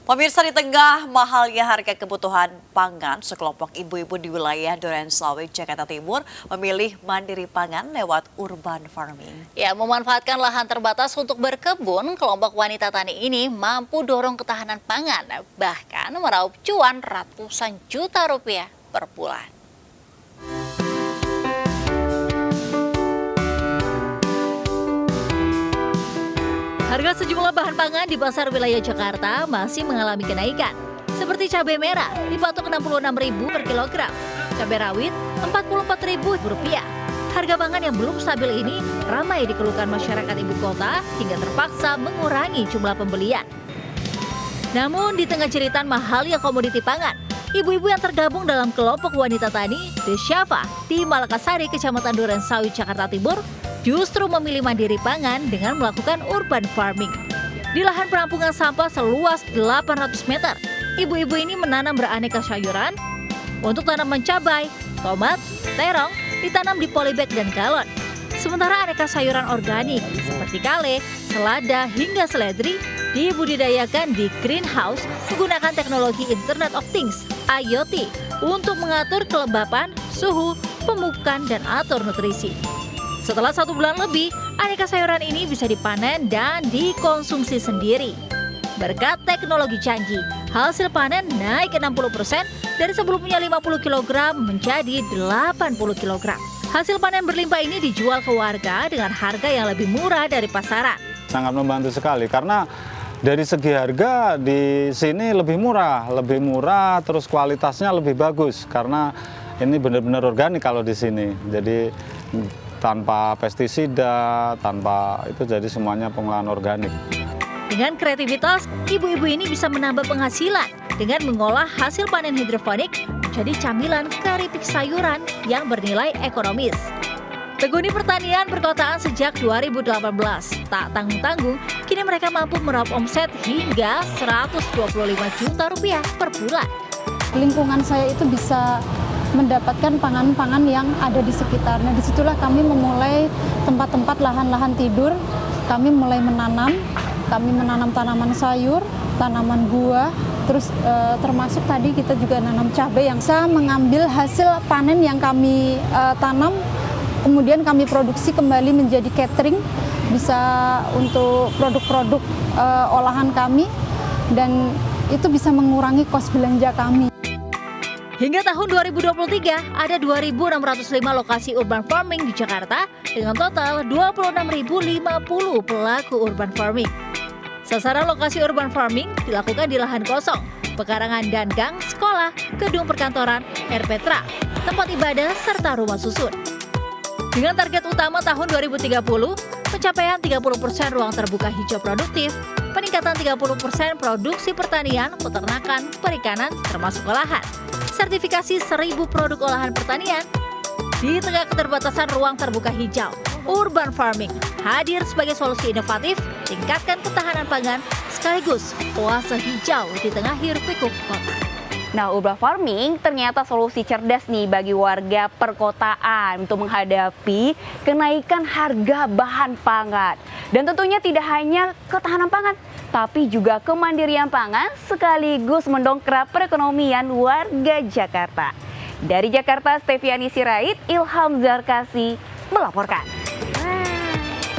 Pemirsa, di tengah mahalnya harga kebutuhan pangan, sekelompok ibu-ibu di wilayah Durensawit, Jakarta Timur memilih mandiri pangan lewat urban farming. Ya, memanfaatkan lahan terbatas untuk berkebun, kelompok wanita tani ini mampu dorong ketahanan pangan, bahkan meraup cuan ratusan juta rupiah per bulan. Harga sejumlah bahan pangan di pasar wilayah Jakarta masih mengalami kenaikan. Seperti cabai merah dipatok Rp66.000 per kilogram, cabai rawit Rp44.000. Harga pangan yang belum stabil ini ramai dikeluhkan masyarakat ibu kota hingga terpaksa mengurangi jumlah pembelian. Namun di tengah jeritan mahalnya komoditi pangan, ibu-ibu yang tergabung dalam kelompok wanita tani Desyafa di Malakasari, Kecamatan Durensawit, Jakarta Timur, justru memilih mandiri pangan dengan melakukan urban farming. Di lahan penampungan sampah seluas 800 meter, ibu-ibu ini menanam beraneka sayuran. Untuk tanaman cabai, tomat, terong ditanam di polybag dan galon. Sementara aneka sayuran organik seperti kale, selada hingga seledri dibudidayakan di greenhouse menggunakan teknologi Internet of Things (IoT) untuk mengatur kelembapan, suhu, pemupukan, dan atur nutrisi. Setelah 1 bulan lebih, aneka sayuran ini bisa dipanen dan dikonsumsi sendiri. Berkat teknologi canggih, hasil panen naik 60% dari sebelumnya 50 kg menjadi 80 kg. Hasil panen berlimpah ini dijual ke warga dengan harga yang lebih murah dari pasaran. Sangat membantu sekali karena dari segi harga di sini lebih murah, terus kualitasnya lebih bagus karena ini benar-benar organik kalau di sini. Jadi tanpa pestisida, tanpa itu, jadi semuanya pengolahan organik. Dengan kreativitas, ibu-ibu ini bisa menambah penghasilan dengan mengolah hasil panen hidroponik menjadi camilan keripik sayuran yang bernilai ekonomis. Tekuni pertanian perkotaan sejak 2018, tak tanggung-tanggung, kini mereka mampu meraup omset hingga Rp125 juta per bulan. Lingkungan saya itu bisa mendapatkan pangan-pangan yang ada di sekitarnya. Disitulah kami memulai tempat-tempat lahan-lahan tidur, kami mulai menanam tanaman sayur, tanaman buah, terus termasuk tadi kita juga nanam cabai yang bisa mengambil hasil panen yang kami tanam, kemudian kami produksi kembali menjadi catering, bisa untuk produk-produk olahan kami, dan itu bisa mengurangi kos belanja kami. Hingga tahun 2023, ada 2.605 lokasi urban farming di Jakarta dengan total 26.050 pelaku urban farming. Sasaran lokasi urban farming dilakukan di lahan kosong, pekarangan dan gang sekolah, gedung perkantoran, RPTRA, tempat ibadah, serta rumah susun. Dengan target utama tahun 2030, pencapaian 30% ruang terbuka hijau produktif, peningkatan 30% produksi pertanian, peternakan, perikanan, termasuk olahan, sertifikasi 1.000 produk olahan pertanian. Di tengah keterbatasan ruang terbuka hijau, urban farming hadir sebagai solusi inovatif, tingkatkan ketahanan pangan, sekaligus oase hijau di tengah hiruk-pikuk kota. Nah, urban farming ternyata solusi cerdas nih bagi warga perkotaan untuk menghadapi kenaikan harga bahan pangan. Dan tentunya tidak hanya ketahanan pangan, tapi juga kemandirian pangan sekaligus mendongkrak perekonomian warga Jakarta. Dari Jakarta, Steviani Sirait, Ilham Zarkasi melaporkan.